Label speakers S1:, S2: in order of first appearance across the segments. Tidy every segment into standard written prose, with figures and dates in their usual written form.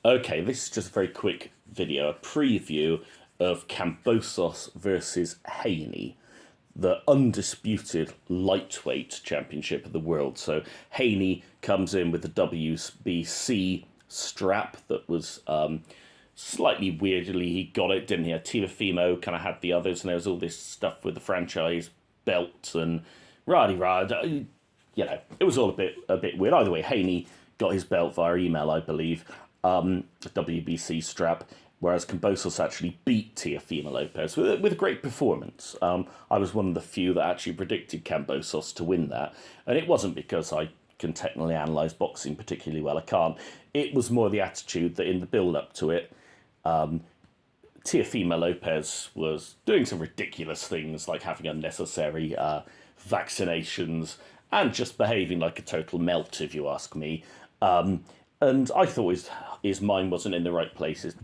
S1: Okay, this is just a very quick video, a preview of Kambosos versus Haney, the undisputed lightweight championship of the world. So Haney comes in with the WBC strap that was slightly weirdly, he got it, didn't he? Teofimo kind of had the others, and there was all this stuff with the franchise belt and rah-de-rah. It was all a bit weird. Either way, Haney got his belt via email, I believe, the WBC strap, whereas Kambosos actually beat Teofimo Lopez with a great performance. I was one of the few that actually predicted Kambosos to win that, and it wasn't because I can technically analyse boxing particularly well. I can't. It was more the attitude that in the build-up to it, Teofimo Lopez was doing some ridiculous things like having unnecessary vaccinations and just behaving like a total melt, if you ask me. And I thought his mind wasn't in the right places.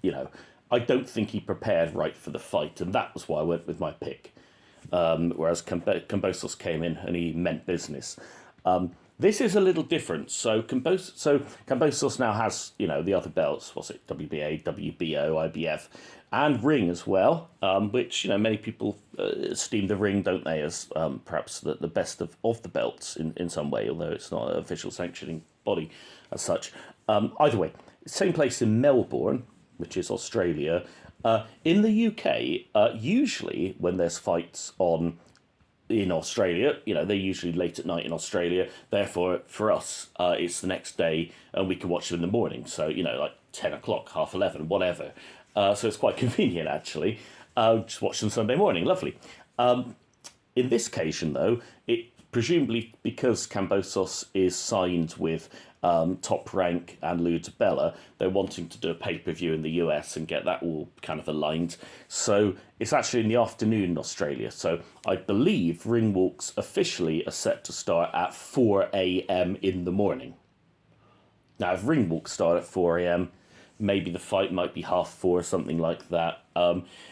S1: I don't think he prepared right for the fight, and that was why I went with my pick. Whereas Kambosos came in and he meant business. This is a little different. So Kambosos now has, the other belts. What's it? WBA, WBO, IBF, and Ring as well. Which many people esteem the Ring, don't they, as perhaps the best of the belts in some way, although it's not an official sanctioning body as such. Either way, same place in Melbourne, which is Australia. In the UK, usually when there's fights on in Australia, they're usually late at night in Australia. Therefore, for us, it's the next day, and we can watch them in the morning. So, like 10 o'clock, half 11, whatever. So it's quite convenient, actually. Just watch them Sunday morning. Lovely. In this occasion, though, it presumably because Kambosos is signed with Top Rank and Bella, they're wanting to do a pay-per-view in the US and get that all kind of aligned. So it's actually in the afternoon in Australia. So I believe ring walks officially are set to start at 4 a.m. in the morning. Now, if ring walks start at 4 a.m., maybe the fight might be 4:30, something like that.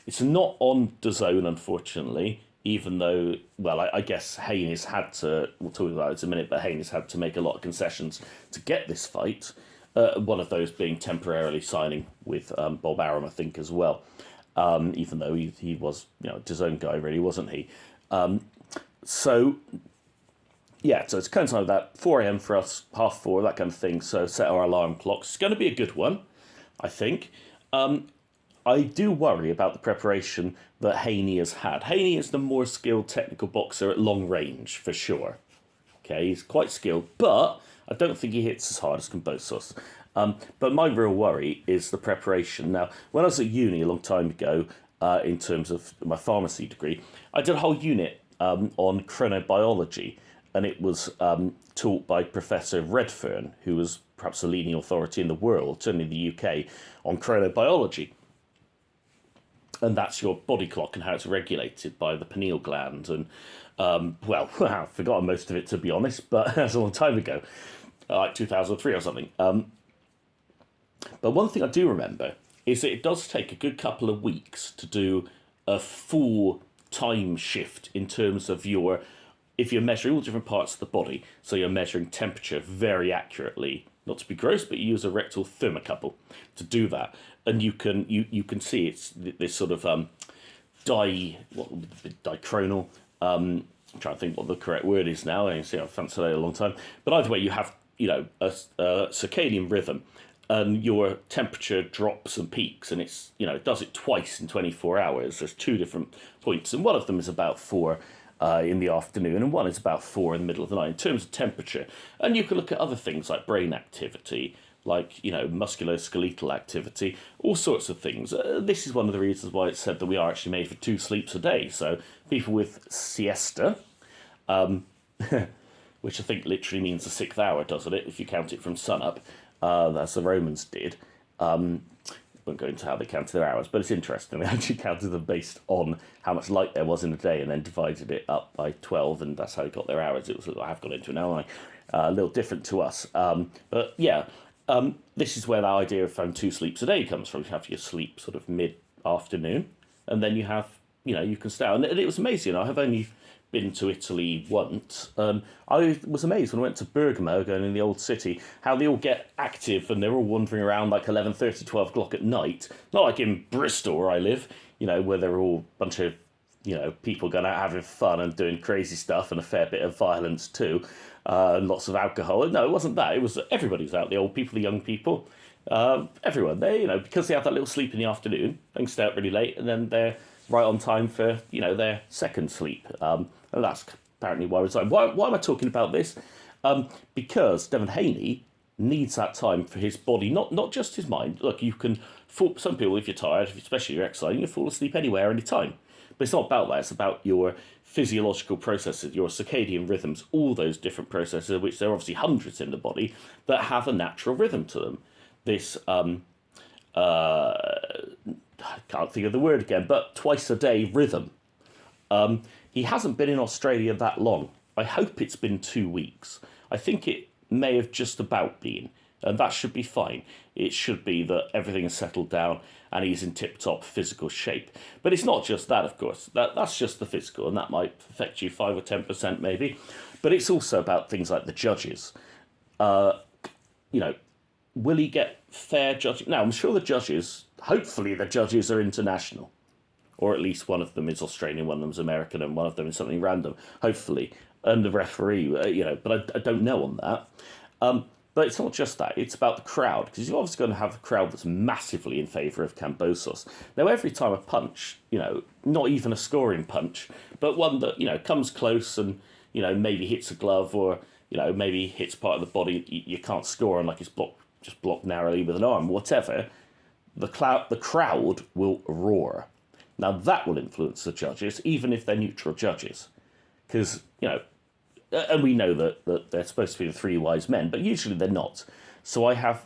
S1: It's not on DAZN, unfortunately. Even though, well, I guess Haney's had to, we'll talk about it in a minute, but Haney's had to make a lot of concessions to get this fight. One of those being temporarily signing with Bob Arum, I think, as well. Even though he was, his own guy, really, wasn't he? So it's kind of like that, 4 a.m. for us, 4:30, that kind of thing. So set our alarm clocks. It's going to be a good one, I think. I do worry about the preparation that Haney has had. Haney is the more skilled technical boxer at long range, for sure. Okay, he's quite skilled, but I don't think he hits as hard as Kambosos. But my real worry is the preparation. Now, when I was at uni a long time ago, in terms of my pharmacy degree, I did a whole unit on chronobiology, and it was taught by Professor Redfern, who was perhaps the leading authority in the world, certainly in the UK, on chronobiology. And that's your body clock and how it's regulated by the pineal gland. And, I've forgotten most of it, to be honest, but that's a long time ago, like 2003 or something. But one thing I do remember is that it does take a good couple of weeks to do a full time shift in terms of if you're measuring all different parts of the body, so you're measuring temperature very accurately. Not to be gross, but you use a rectal thermocouple to do that, and you can see it's this sort of dichronal. I'm trying to think what the correct word is now. I haven't said it a long time, but either way, you have a circadian rhythm, and your temperature drops and peaks, and it's it does it twice in 24 hours. There's two different points, and one of them is about 4. In the afternoon, and one is about 4 in the middle of the night in terms of temperature. And you can look at other things like brain activity, like musculoskeletal activity, all sorts of things. This is one of the reasons why it's said that we are actually made for 2 sleeps a day. So people with siesta, which I think literally means the 6th hour, doesn't it? If you count it from sunup, as the Romans did. Won't go into how they counted their hours, but it's interesting. They actually counted them based on how much light there was in a day, and then divided it up by 12, and that's how they got their hours. It was, I have got into it now, a little different to us. But yeah, this is where the idea of having 2 sleeps a day comes from. You have your sleep sort of mid-afternoon, and then you have, you can stay out. And it was amazing. I have only been to Italy once. I was amazed when I went to Bergamo, going in the old city, how they all get active and they're all wandering around like 11:30, 12 o'clock at night. Not like in Bristol where I live, where they're all a bunch of, people going out having fun and doing crazy stuff and a fair bit of violence too, and lots of alcohol. No, it wasn't that. It was everybody was out, the old people, the young people, everyone. They, because they have that little sleep in the afternoon, they can stay up really late and then they're right on time for, their second sleep. And that's apparently why I was like, why am I talking about this? Because Devin Haney needs that time for his body, not just his mind. Look, you can fall, some people, if you're tired, especially if you're exercising, you can fall asleep anywhere, anytime. But it's not about that. It's about your physiological processes, your circadian rhythms, all those different processes, of which there are obviously hundreds in the body, that have a natural rhythm to them. This, I can't think of the word again, but twice a day rhythm. He hasn't been in Australia that long. I hope it's been 2 weeks. I think it may have just about been, and that should be fine. It should be that everything has settled down and he's in tip-top physical shape. But it's not just that, of course. That's just the physical, and that might affect you 5 or 10% maybe. But it's also about things like the judges. Will he get fair judging? Now, I'm sure the judges, hopefully the judges are international. Or at least one of them is Australian, one of them is American, and one of them is something random, hopefully. And the referee, but I don't know on that. But it's not just that, it's about the crowd, because you're obviously going to have a crowd that's massively in favour of Kambosos. Now, every time a punch, not even a scoring punch, but one that, comes close and, maybe hits a glove or, maybe hits part of the body you can't score on, like it's blocked narrowly with an arm, whatever, the crowd will roar. Now, that will influence the judges, even if they're neutral judges. Because, and we know that they're supposed to be the three wise men, but usually they're not. So I have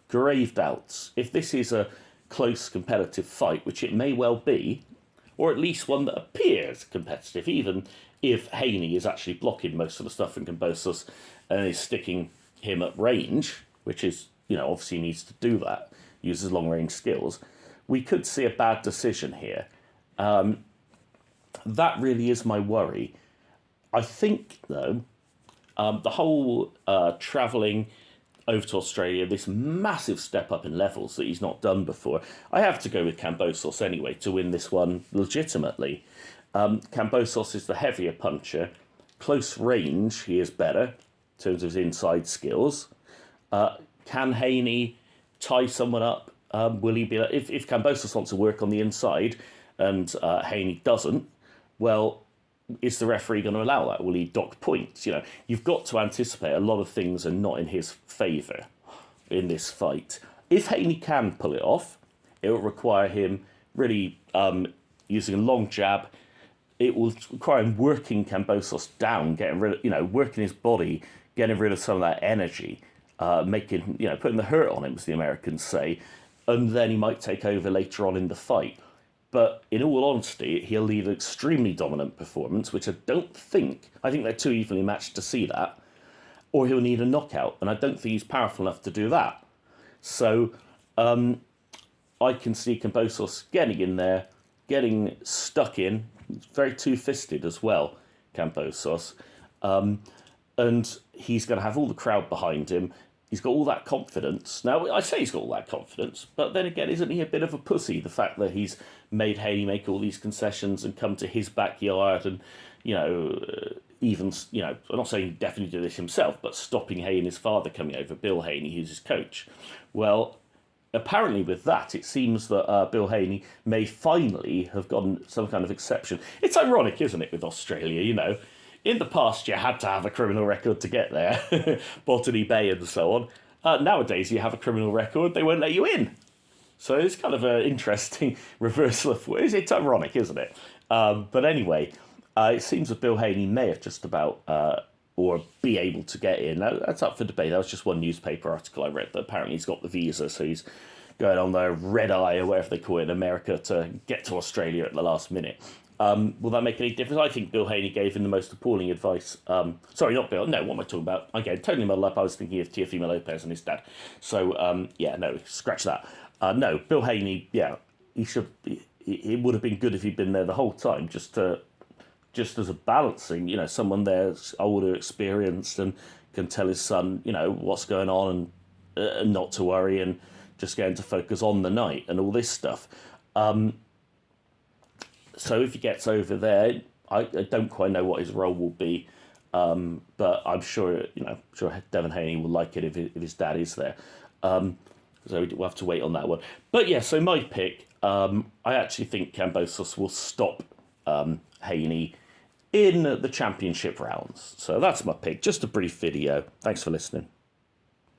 S1: grave doubts. If this is a close competitive fight, which it may well be, or at least one that appears competitive, even if Haney is actually blocking most of the stuff from Kambosos and is sticking him at range, which is, obviously he needs to do that, uses long-range skills, we could see a bad decision here. That really is my worry. I think, though, the whole travelling over to Australia, this massive step up in levels that he's not done before, I have to go with Kambosos anyway to win this one legitimately. Kambosos is the heavier puncher. Close range, he is better in terms of his inside skills. Can Haney tie someone up? Will he be if Kambosos wants to work on the inside and Haney doesn't? Well, is the referee going to allow that? Will he dock points? You've got to anticipate a lot of things are not in his favour in this fight. If Haney can pull it off, it will require him really using a long jab. It will require him working Kambosos down, getting rid of, working his body, getting rid of some of that energy, putting the hurt on him, as the Americans say, and then he might take over later on in the fight. But in all honesty, he'll lead an extremely dominant performance, which I think they're too evenly matched to see that, or he'll need a knockout, and I don't think he's powerful enough to do that. So I can see Kambosos getting in there, getting stuck in. He's very two-fisted as well, Kambosos. And he's going to have all the crowd behind him. He's got all that confidence. Now, I say he's got all that confidence, but then again, isn't he a bit of a pussy? The fact that he's made Haney make all these concessions and come to his backyard and, even, I'm not saying he definitely did this himself, but stopping Haney and his father coming over, Bill Haney, who's his coach. Well, apparently with that, it seems that Bill Haney may finally have gotten some kind of exception. It's ironic, isn't it, with Australia, In the past, you had to have a criminal record to get there, Botany Bay and so on. Nowadays, you have a criminal record, they won't let you in. So it's kind of an interesting reversal of ways. It's ironic, isn't it? But anyway, it seems that Bill Haney may have just about, or be able to get in. That's up for debate. That was just one newspaper article I read, that apparently he's got the visa, so he's going on the red eye, or whatever they call it in America, to get to Australia at the last minute. Will that make any difference? I think Bill Haney gave him the most appalling advice. Sorry, not Bill. No, what am I talking about? Again, totally muddled up. I was thinking of Teofimo Lopez and his dad. So, no, scratch that. No, Bill Haney, he should. It would have been good if he'd been there the whole time, just to just as a balancing, someone there's older, experienced, and can tell his son, what's going on, and not to worry, and just going to focus on the night and all this stuff. So if he gets over there, I don't quite know what his role will be, but I'm sure, sure Devin Haney will like it if his dad is there. So we'll have to wait on that one. But yeah, so my pick, I actually think Kambosos will stop Haney in the championship rounds. So that's my pick. Just a brief video. Thanks for listening.